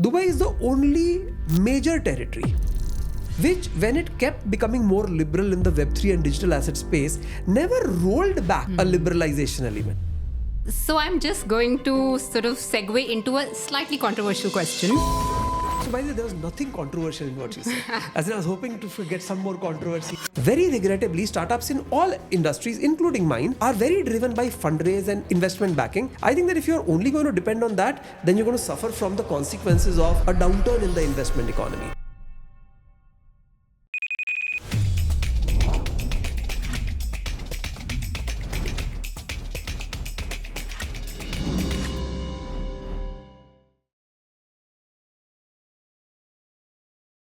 Dubai is the only major territory which, when it kept becoming more liberal in the Web3 and digital asset space, never rolled back a liberalization element. So I'm just going to sort of segue into a slightly controversial question. So by the way, there was nothing controversial in what you said. As in, I was hoping to get some more controversy. Very regrettably, startups in all industries, including mine, are very driven by fundraise and investment backing. I think that if you're only going to depend on that, then you're going to suffer from the consequences of a downturn in the investment economy.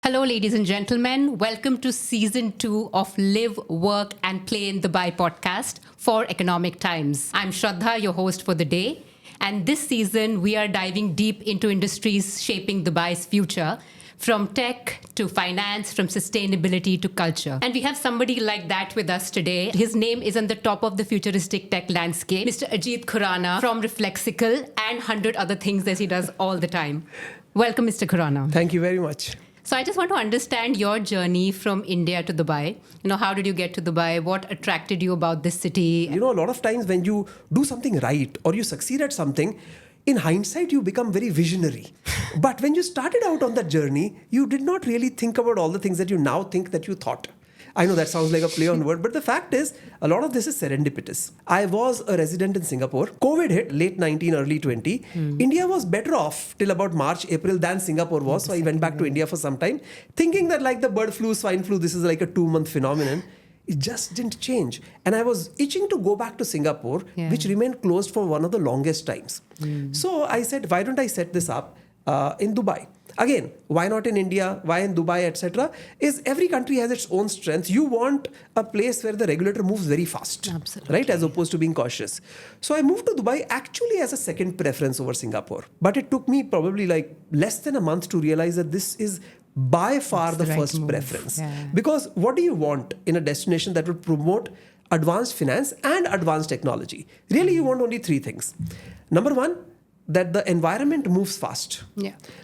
Hello, ladies and gentlemen. Welcome to season 2 of Live, Work and Play in Dubai podcast for Economic Times. I'm Shraddha, your host for the day. And this season, we are diving deep into industries shaping Dubai's future, from tech to finance, from sustainability to culture. And we have somebody like that with us today. His name is on the top of the futuristic tech landscape, Mr. Ajeet Khurana from Reflexical and 100 other things that he does all the time. Welcome, Mr. Khurana. Thank you very much. So I just want to understand your journey from India to Dubai. How did you get to Dubai? What attracted you about this city? A lot of times when you do something right or you succeed at something, in hindsight, you become very visionary. But when you started out on that journey, you did not really think about all the things that you now think that you thought. I know that sounds like a play on word, but the fact is, a lot of this is serendipitous. I was a resident in Singapore. COVID hit, late 19, early 20. India was better off till about March, April than Singapore was. So I went back to India for some time, thinking that like the bird flu, swine flu, this is like a 2-month phenomenon. It just didn't change. And I was itching to go back to Singapore, which remained closed for one of the longest times. So I said, why don't I set this up in Dubai? Again, why not in India? Why in Dubai, etc.? Is every country has its own strengths. You want a place where the regulator moves very fast, right? As opposed to being cautious. So I moved to Dubai actually as a second preference over Singapore. But it took me probably like less than a month to realize that this is by far the first preference. Because what do you want in a destination that would promote advanced finance and advanced technology? Really, you want only 3 things. Number 1, that the environment moves fast.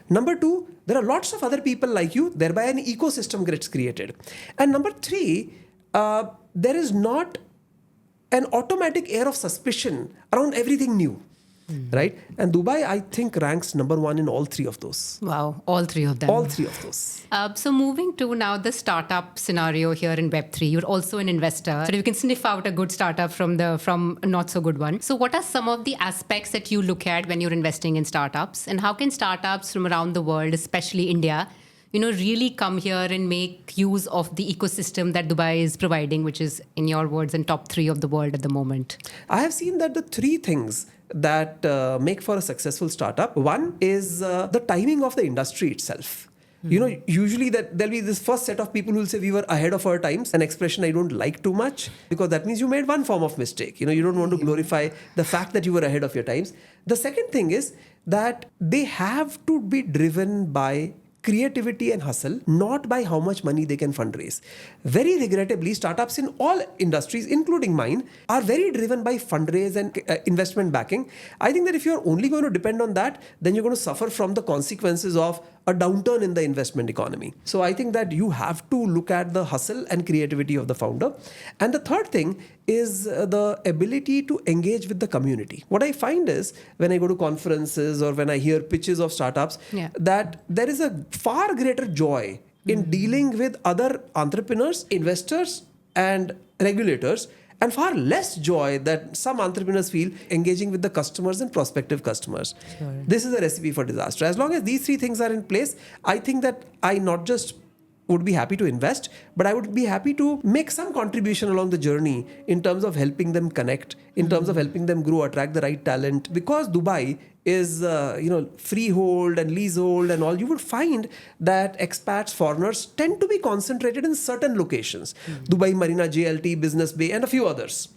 Number 2, there are lots of other people like you, thereby an ecosystem gets created. And number 3, there is not an automatic air of suspicion around everything new. Right? And Dubai, I think, ranks number 1 in all 3 of those. Wow, all 3 of them. All 3 of those. So moving to now the startup scenario here in Web3, you're also an investor. So you can sniff out a good startup from a not so good one. So what are some of the aspects that you look at when you're investing in startups? And how can startups from around the world, especially India, really come here and make use of the ecosystem that Dubai is providing, which is, in your words, in top 3 of the world at the moment? I have seen that the 3 things that make for a successful startup. 1 is the timing of the industry itself. Usually there'll be this first set of people who will say we were ahead of our times, an expression I don't like too much because that means you made one form of mistake. You don't want to glorify the fact that you were ahead of your times. The second thing is that they have to be driven by creativity and hustle, not by how much money they can fundraise. Very regrettably, startups in all industries, including mine, are very driven by fundraise and investment backing. I think that if you're only going to depend on that, then you're going to suffer from the consequences of a downturn in the investment economy. So I think that you have to look at the hustle and creativity of the founder. And the third thing is the ability to engage with the community. What I find is when I go to conferences or when I hear pitches of startups, that there is a far greater joy in dealing with other entrepreneurs, investors, and regulators, and far less joy that some entrepreneurs feel engaging with the customers and prospective customers. This is a recipe for disaster. As long as these 3 things are in place, I think that I not just would be happy to invest, but I would be happy to make some contribution along the journey in terms of helping them connect, in terms of helping them grow, attract the right talent. Because Dubai is, freehold and leasehold and all, you would find that expats, foreigners tend to be concentrated in certain locations. Dubai, Marina, JLT, Business Bay, and a few others.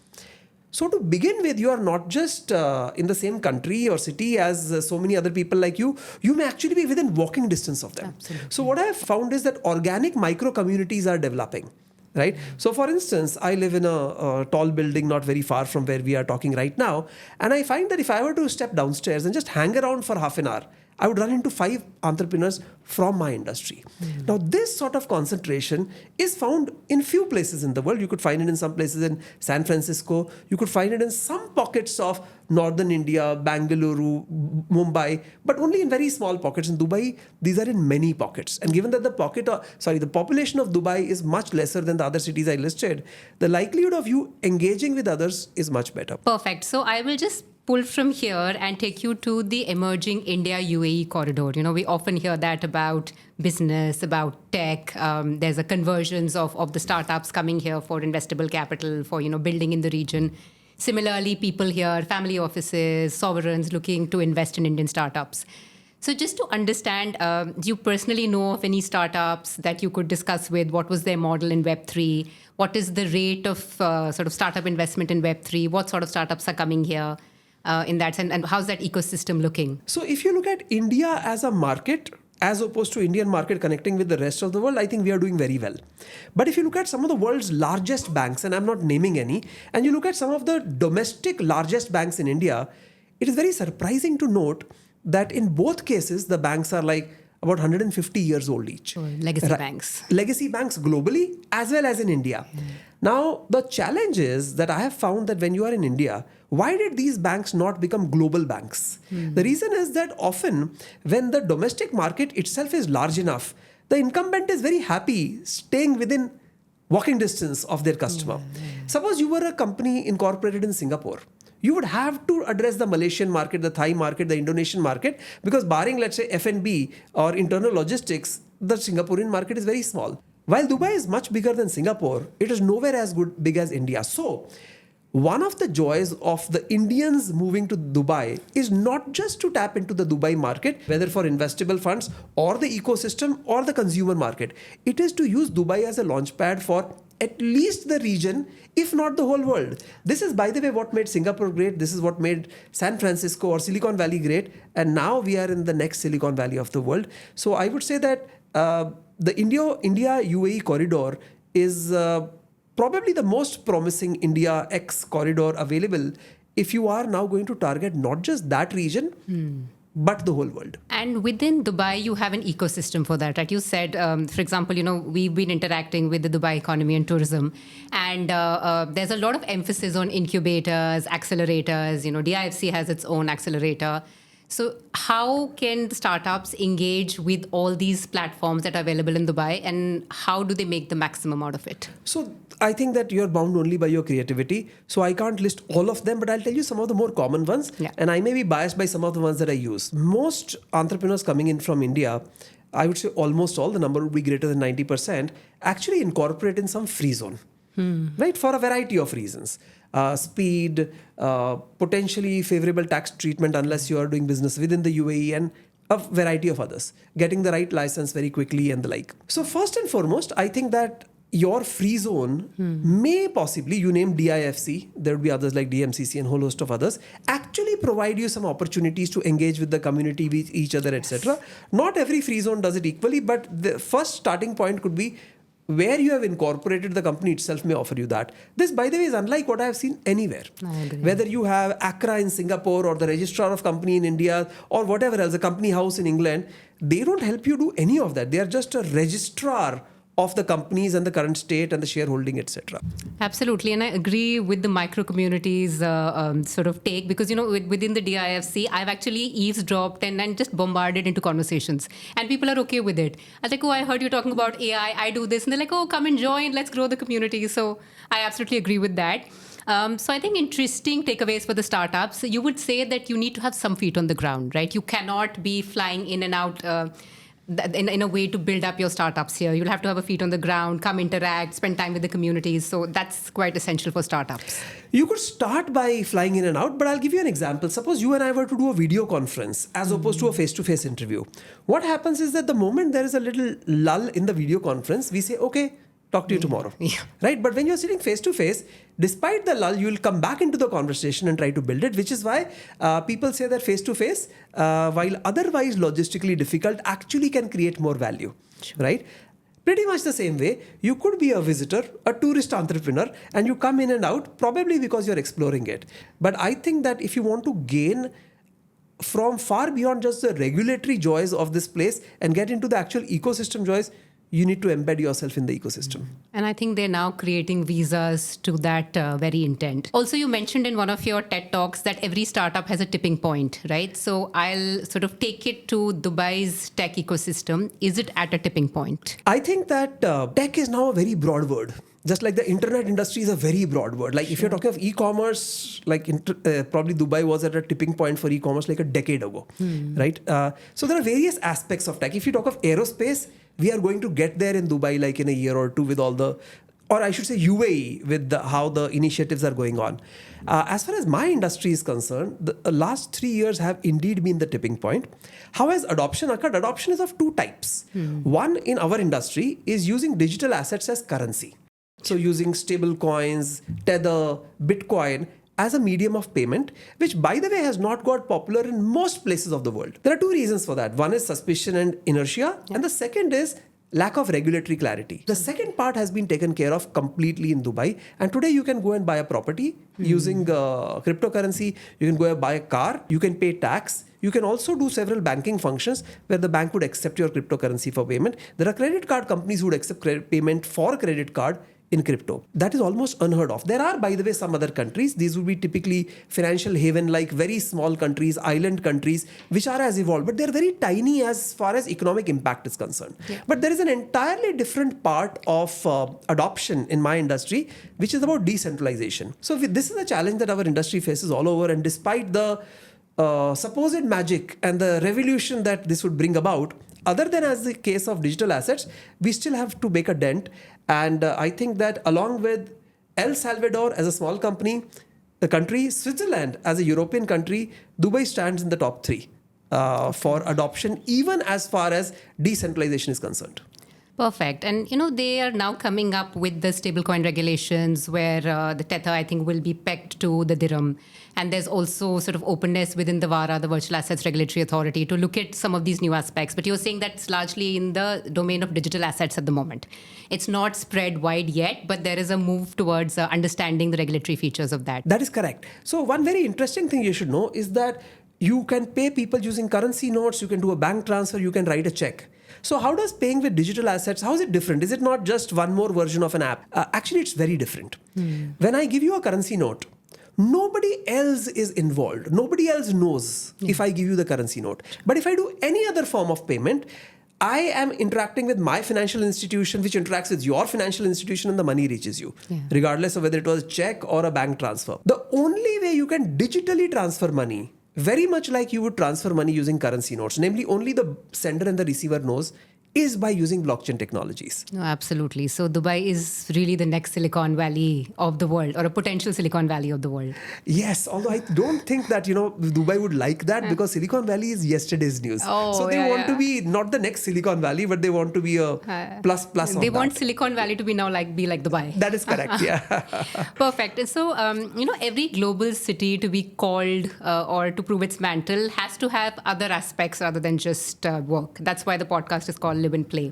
So to begin with, you are not just in the same country or city as so many other people like you. You may actually be within walking distance of them. Absolutely. So what I have found is that organic micro communities are developing. Right? So for instance, I live in a tall building not very far from where we are talking right now. And I find that if I were to step downstairs and just hang around for half an hour, I would run into 5 entrepreneurs from my industry. Now, this sort of concentration is found in few places in the world. You could find it in some places in San Francisco. You could find it in some pockets of northern India, Bangalore, Mumbai, but only in very small pockets. In Dubai, these are in many pockets. And given that the population of Dubai is much lesser than the other cities I listed, the likelihood of you engaging with others is much better. Perfect. So I will just pull from here and take you to the emerging India-UAE corridor. We often hear that about business, about tech. There's a convergence of the startups coming here for investable capital, for building in the region. Similarly, people here, family offices, sovereigns looking to invest in Indian startups. So just to understand, do you personally know of any startups that you could discuss with? What was their model in Web3? What is the rate of sort of startup investment in Web3? What sort of startups are coming here in that sense? And how's that ecosystem looking? So if you look at India as a market, as opposed to Indian market connecting with the rest of the world, I think we are doing very well. But if you look at some of the world's largest banks, and I'm not naming any, and you look at some of the domestic largest banks in India, it is very surprising to note that in both cases, the banks are like about 150 years old each. Legacy banks. Legacy banks globally as well as in India. Now, the challenge is that I have found that when you are in India, why did these banks not become global banks? The reason is that often when the domestic market itself is large enough, the incumbent is very happy staying within walking distance of their customer. Suppose you were a company incorporated in Singapore. You would have to address the Malaysian market, the Thai market, the Indonesian market, because barring, let's say, F&B or internal logistics, the Singaporean market is very small. While Dubai is much bigger than Singapore, it is nowhere as big as India. So, one of the joys of the Indians moving to Dubai is not just to tap into the Dubai market, whether for investable funds or the ecosystem or the consumer market. It is to use Dubai as a launchpad for at least the region, if not the whole world. This is, by the way, what made Singapore great. This is what made San Francisco or Silicon Valley great. And now we are in the next Silicon Valley of the world. So I would say that the India-UAE corridor is probably the most promising India-X corridor available if you are now going to target not just that region, but the whole world. And within Dubai, you have an ecosystem for that, right? You said, for example, we've been interacting with the Dubai economy and tourism, and there's a lot of emphasis on incubators, accelerators. DIFC has its own accelerator. So how can the startups engage with all these platforms that are available in Dubai, and how do they make the maximum out of it? So I think that you're bound only by your creativity. So I can't list all of them, but I'll tell you some of the more common ones. Yeah. And I may be biased by some of the ones that I use. Most entrepreneurs coming in from India, I would say almost all, the number would be greater than 90%, actually incorporate in some free zone, right? For a variety of reasons. Speed, potentially favorable tax treatment unless you are doing business within the UAE, and a variety of others. Getting the right license very quickly and the like. So first and foremost, I think that your free zone may possibly, you name DIFC, there would be others like DMCC and a whole host of others, actually provide you some opportunities to engage with the community, with each other, etc. Not every free zone does it equally, but the first starting point could be where you have incorporated the company itself may offer you that. This, by the way, is unlike what I have seen anywhere. I agree. Whether you have ACRA in Singapore or the registrar of company in India or whatever else, a company house in England, they don't help you do any of that. They are just a registrar of the companies and the current state and the shareholding, etc. Absolutely. And I agree with the micro communities sort of take, because, within the DIFC, I've actually eavesdropped and just bombarded into conversations. And people are okay with it. I was like, oh, I heard you talking about AI. I do this. And they're like, oh, come and join. Let's grow the community. So I absolutely agree with that. So I think interesting takeaways for the startups. You would say that you need to have some feet on the ground, right? You cannot be flying in and out in a way to build up your startups here. You'll have to have a feet on the ground, come interact, spend time with the communities. So that's quite essential for startups. You could start by flying in and out, but I'll give you an example. Suppose you and I were to do a video conference as opposed to a face-to-face interview. What happens is that the moment there is a little lull in the video conference, we say, okay, talk to you tomorrow. Yeah. Right? But when you're sitting face to face, despite the lull, you will come back into the conversation and try to build it, which is why people say that face to face, while otherwise logistically difficult, actually can create more value. Sure. Right? Pretty much the same way, you could be a visitor, a tourist entrepreneur, and you come in and out, probably because you're exploring it. But I think that if you want to gain from far beyond just the regulatory joys of this place and get into the actual ecosystem joys, you need to embed yourself in the ecosystem. And I think they're now creating visas to that very intent. Also, you mentioned in one of your TED Talks that every startup has a tipping point, right? So I'll sort of take it to Dubai's tech ecosystem. Is it at a tipping point? I think that tech is now a very broad word. Just like the internet industry is a very broad word. Like if you're talking of e-commerce, like probably Dubai was at a tipping point for e-commerce like a decade ago, right? So there are various aspects of tech. If you talk of aerospace, we are going to get there in Dubai like in a year or two with all the, or I should say UAE with how the initiatives are going on. As far as my industry is concerned, the last 3 years have indeed been the tipping point. How has adoption occurred? Adoption is of two types. One in our industry is using digital assets as currency. So using stable coins, Tether, Bitcoin as a medium of payment, which by the way has not got popular in most places of the world. There are two reasons for that. One is suspicion and inertia, and the second is lack of regulatory clarity. The second part has been taken care of completely in Dubai, and today you can go and buy a property using cryptocurrency. You can go and buy a car. You can pay tax. You can also do several banking functions where the bank would accept your cryptocurrency for payment. There are credit card companies who would accept payment for credit card in crypto. That is almost unheard of. There are, by the way, some other countries. These would be typically financial haven, like very small countries, island countries, which are as evolved, but they're very tiny as far as economic impact is concerned. Yeah. But there is an entirely different part of adoption in my industry, which is about decentralization. So this is a challenge that our industry faces all over. And despite the supposed magic and the revolution that this would bring about, other than as the case of digital assets, we still have to make a dent. And I think that along with El Salvador as a small country, Switzerland as a European country, Dubai stands in the top 3 for adoption, even as far as decentralization is concerned. Perfect. And, they are now coming up with the stablecoin regulations where the Tether, I think, will be pegged to the dirham. And there's also sort of openness within the VARA, the Virtual Assets Regulatory Authority, to look at some of these new aspects. But you're saying that's largely in the domain of digital assets at the moment. It's not spread wide yet, but there is a move towards understanding the regulatory features of that. That is correct. So one very interesting thing you should know is that you can pay people using currency notes, you can do a bank transfer, you can write a check. So how does paying with digital assets, how is it different? Is it not just one more version of an app? Actually, it's very different. When I give you a currency note, nobody else is involved. Nobody else knows if I give you the currency note. But if I do any other form of payment, I am interacting with my financial institution, which interacts with your financial institution, and the money reaches you, regardless of whether it was a check or a bank transfer. The only way you can digitally transfer money, very much like you would transfer money using currency notes, namely only the sender and the receiver knows, is by using blockchain technologies. No, absolutely. So Dubai is really the next Silicon Valley of the world, or a potential Silicon Valley of the world. Yes, although I don't think that, Dubai would like that because Silicon Valley is yesterday's news. So they want to be not the next Silicon Valley, but they want to be a plus on They want Silicon Valley to be now be like Dubai. That is correct, yeah. Perfect. And so, every global city to be called or to prove its mantle has to have other aspects other than just work. That's why the podcast is called Live and Play.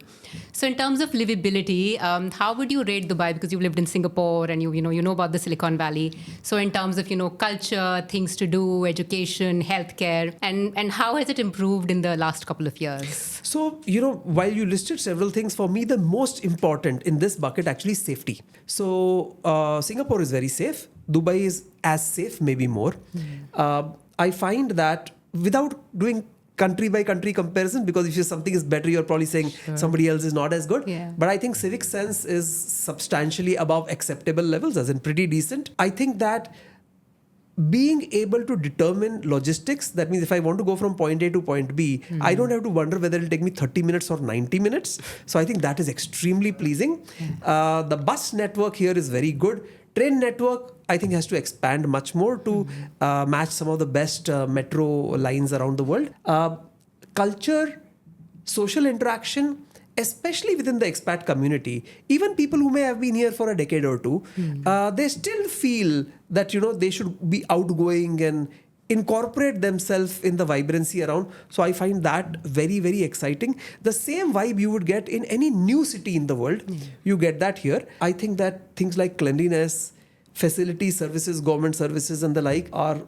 So in terms of livability, how would you rate Dubai? Because you've lived in Singapore and you know about the Silicon Valley. So in terms of, culture, things to do, education, healthcare, and how has it improved in the last couple of years? So, while you listed several things, for me, the most important in this bucket actually is safety. So Singapore is very safe. Dubai is as safe, maybe more. I find that without doing country by country comparison, because if something is better, you're probably saying somebody else is not as good. Yeah. But I think civic sense is substantially above acceptable levels, as in pretty decent. I think that being able to determine logistics, that means if I want to go from point A to point B, I don't have to wonder whether it'll take me 30 minutes or 90 minutes. So I think that is extremely pleasing. The bus network here is very good. Train network, I think, has to expand much more to match some of the best metro lines around the world. Culture, social interaction, especially within the expat community, even people who may have been here for a decade or two, they still feel that, they should be outgoing and incorporate themselves in the vibrancy around. So I find that very, very exciting. The same vibe you would get in any new city in the world, you get that here. I think that things like cleanliness, facility services, government services and the like are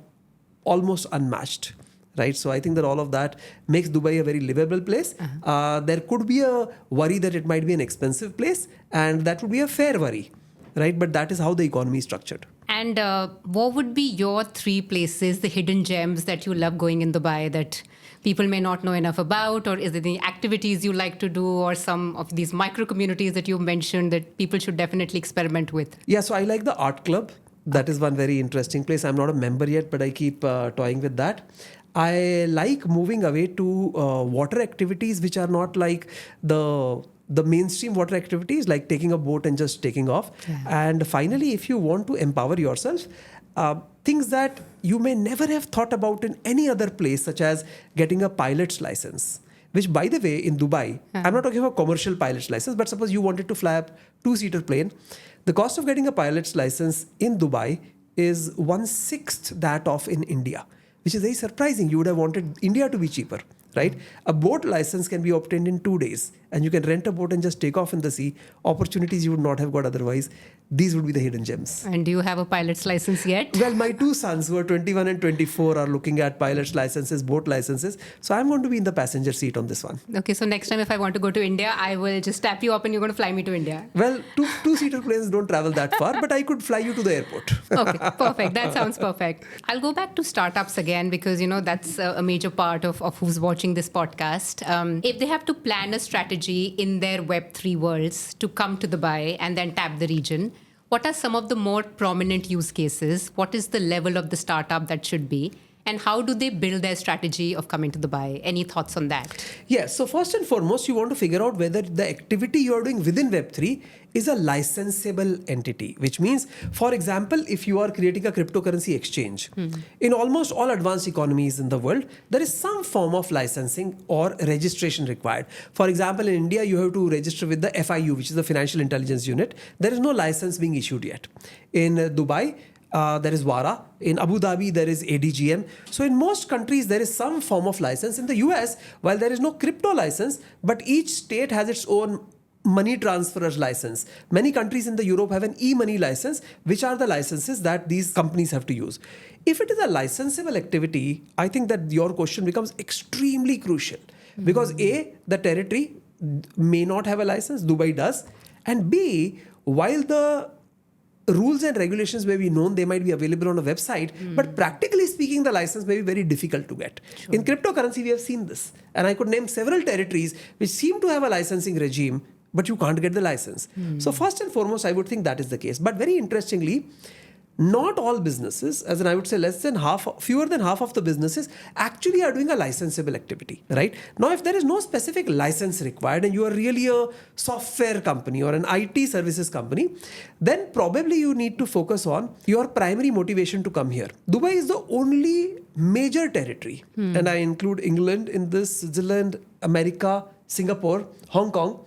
almost unmatched. right? So I think that all of that makes Dubai a very livable place. There could be a worry that it might be an expensive place, and that would be a fair worry, right? But that is how the economy is structured. And what would be your 3 places, the hidden gems that you love going in Dubai that people may not know enough about? Or is there any activities you like to do, or some of these micro communities that you mentioned that people should definitely experiment with? Yeah, so I like the art club. That is one very interesting place. I'm not a member yet, but I keep toying with that. I like moving away to water activities which are not like the mainstream water activities, like taking a boat and just taking off. And finally, if you want to empower yourself, things that you may never have thought about in any other place, such as getting a pilot's license. Which, by the way, in Dubai, I'm not talking about commercial pilot's license, but suppose you wanted to fly a 2-seater plane. The cost of getting a pilot's license in Dubai is 1/6 that of in India, which is very surprising. You would have wanted India to be cheaper, right? A boat license can be obtained in 2 days, and you can rent a boat and just take off in the sea. Opportunities you would not have got otherwise. These would be the hidden gems. And do you have a pilot's license yet? Well, my 2 sons, who are 21 and 24, are looking at pilot's licenses, boat licenses. So I'm going to be in the passenger seat on this one. Okay, so next time if I want to go to India, I will just tap you up and you're going to fly me to India. Well, two-seater planes don't travel that far, but I could fly you to the airport. Okay, perfect. That sounds perfect. I'll go back to startups again because, that's a major part of who's watching this podcast. If they have to plan a strategy in their Web3 worlds to come to Dubai and then tap the region, what are some of the more prominent use cases? What is the level of the startup that should be? And how do they build their strategy of coming to Dubai? Any thoughts on that? Yes. So first and foremost, you want to figure out whether the activity you are doing within Web3 is a licensable entity, which means, for example, if you are creating a cryptocurrency exchange, in almost all advanced economies in the world, there is some form of licensing or registration required. For example, in India, you have to register with the FIU, which is the Financial Intelligence Unit. There is no license being issued yet. In Dubai, there is WARA. In Abu Dhabi, there is ADGM. So in most countries, there is some form of license. In the US, while there is no crypto license, but each state has its own money transferers license. Many countries in the Europe have an e-money license, which are the licenses that these companies have to use. If it is a licensable activity, I think that your question becomes extremely crucial. Because A, the territory may not have a license, Dubai does. And B, while the rules and regulations may be known, they might be available on a website, but practically speaking, the license may be very difficult to get. Sure. In cryptocurrency, we have seen this. And I could name several territories which seem to have a licensing regime, but you can't get the license. So first and foremost, I would think that is the case. But very interestingly, not all businesses, as in I would say fewer than half of the businesses actually are doing a licensable activity, right? Now, if there is no specific license required and you are really a software company or an IT services company, then probably you need to focus on your primary motivation to come here. Dubai is the only major territory, and I include England in this, Switzerland, America, Singapore, Hong Kong,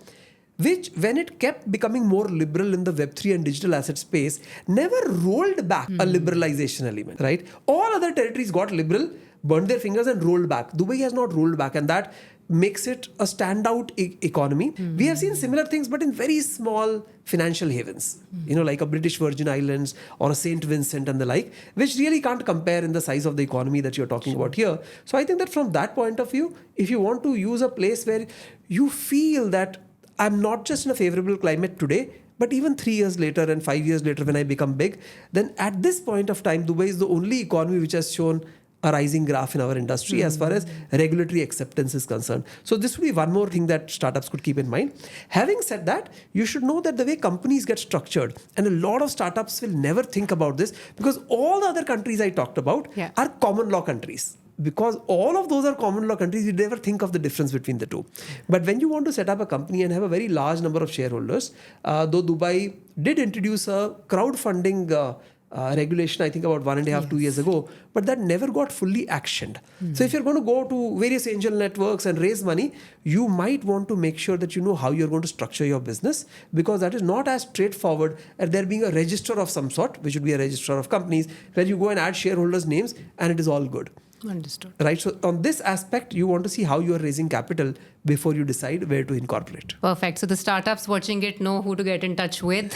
which, when it kept becoming more liberal in the Web3 and digital asset space, never rolled back a liberalization element, right? All other territories got liberal, burned their fingers and rolled back. Dubai has not rolled back, and that makes it a standout economy. We have seen similar things, but in very small financial havens, like a British Virgin Islands or a St. Vincent and the like, which really can't compare in the size of the economy that you're talking about here. So I think that from that point of view, if you want to use a place where you feel that I'm not just in a favorable climate today, but even 3 years later and 5 years later when I become big, then at this point of time, Dubai is the only economy which has shown a rising graph in our industry as far as regulatory acceptance is concerned. So this would be one more thing that startups could keep in mind. Having said that, you should know that the way companies get structured, and a lot of startups will never think about this because all the other countries I talked about are common law countries. Because all of those are common law countries, you never think of the difference between the two. But when you want to set up a company and have a very large number of shareholders, though Dubai did introduce a crowdfunding regulation, I think about 1.5, 2 years ago, but that never got fully actioned. So if you're going to go to various angel networks and raise money, you might want to make sure that you know how you're going to structure your business, because that is not as straightforward as there being a register of some sort, which would be a registrar of companies, where you go and add shareholders' names and it is all good. Understood. Right. So on this aspect, you want to see how you are raising capital before you decide where to incorporate. Perfect. So the startups watching it know who to get in touch with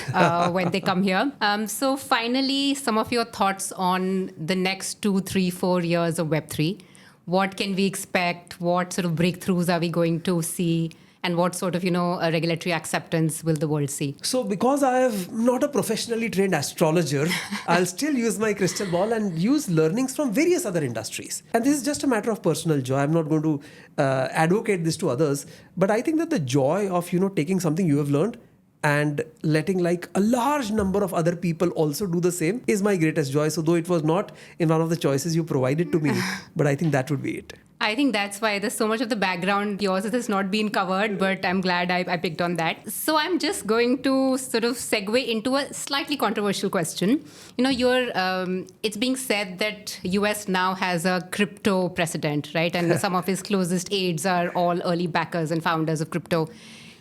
when they come here. So finally, some of your thoughts on the next 2, 3, 4 years of Web3. what can we expect? What sort of breakthroughs are we going to see? And what sort of, regulatory acceptance will the world see? So because I am not a professionally trained astrologer, I'll still use my crystal ball and use learnings from various other industries. And this is just a matter of personal joy. I'm not going to advocate this to others. But I think that the joy of, taking something you have learned and letting like a large number of other people also do the same is my greatest joy. So though it was not in one of the choices you provided to me, but I think that would be it. I think that's why there's so much of the background yours has not been covered, but I'm glad I picked on that. So I'm just going to sort of segue into a slightly controversial question. It's being said that US now has a crypto president, right? And some of his closest aides are all early backers and founders of crypto.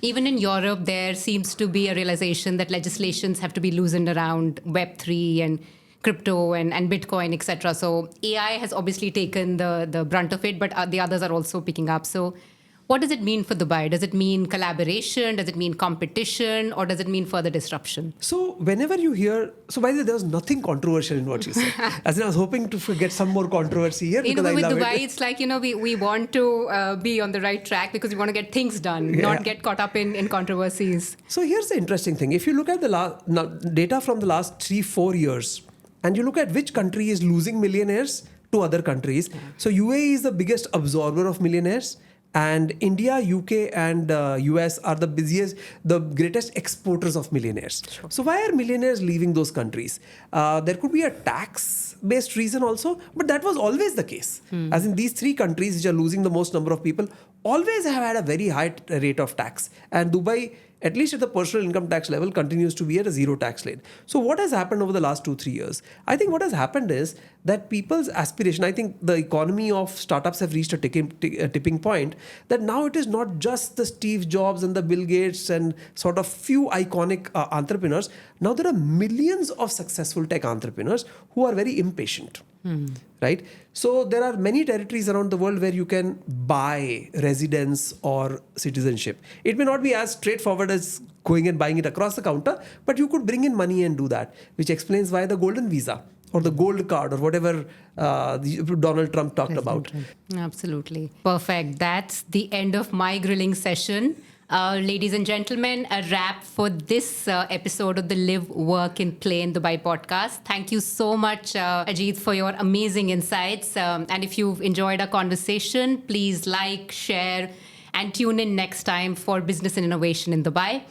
Even in Europe, there seems to be a realization that legislations have to be loosened around Web3 and crypto and Bitcoin, etc. So AI has obviously taken the brunt of it, but the others are also picking up. So what does it mean for Dubai? Does it mean collaboration? Does it mean competition? Or does it mean further disruption? So whenever you hear, so by the way, there was nothing controversial in what you said. As in, I was hoping to get some more controversy here because I with love Dubai, it. it's like, we want to be on the right track because we want to get things done, not get caught up in controversies. So here's the interesting thing. If you look at the data from the last 3-4 years, and you look at which country is losing millionaires to other countries. So UAE is the biggest absorber of millionaires. And India, UK, and US are the greatest exporters of millionaires. Sure. So why are millionaires leaving those countries? There could be a tax-based reason also, but that was always the case. As in these 3 countries which are losing the most number of people, always have had a very high rate of tax. And Dubai, at least at the personal income tax level, continues to be at a zero tax rate. So what has happened over the last 2-3 years? I think what has happened is that people's aspiration, I think the economy of startups have reached a tipping point, that now it is not just the Steve Jobs and the Bill Gates and sort of few iconic entrepreneurs. Now there are millions of successful tech entrepreneurs who are very impatient. Right? So there are many territories around the world where you can buy residence or citizenship. It may not be as straightforward as going and buying it across the counter, but you could bring in money and do that, which explains why the golden visa or the gold card or whatever Donald Trump talked about. Absolutely. Perfect. That's the end of my grilling session. Ladies and gentlemen, a wrap for this episode of the Live, Work and Play in Dubai podcast. Thank you so much, Ajeet, for your amazing insights. And if you've enjoyed our conversation, please like, share, and tune in next time for Business and Innovation in Dubai.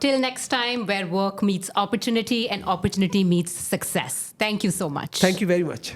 Till next time, where work meets opportunity and opportunity meets success. Thank you so much. Thank you very much.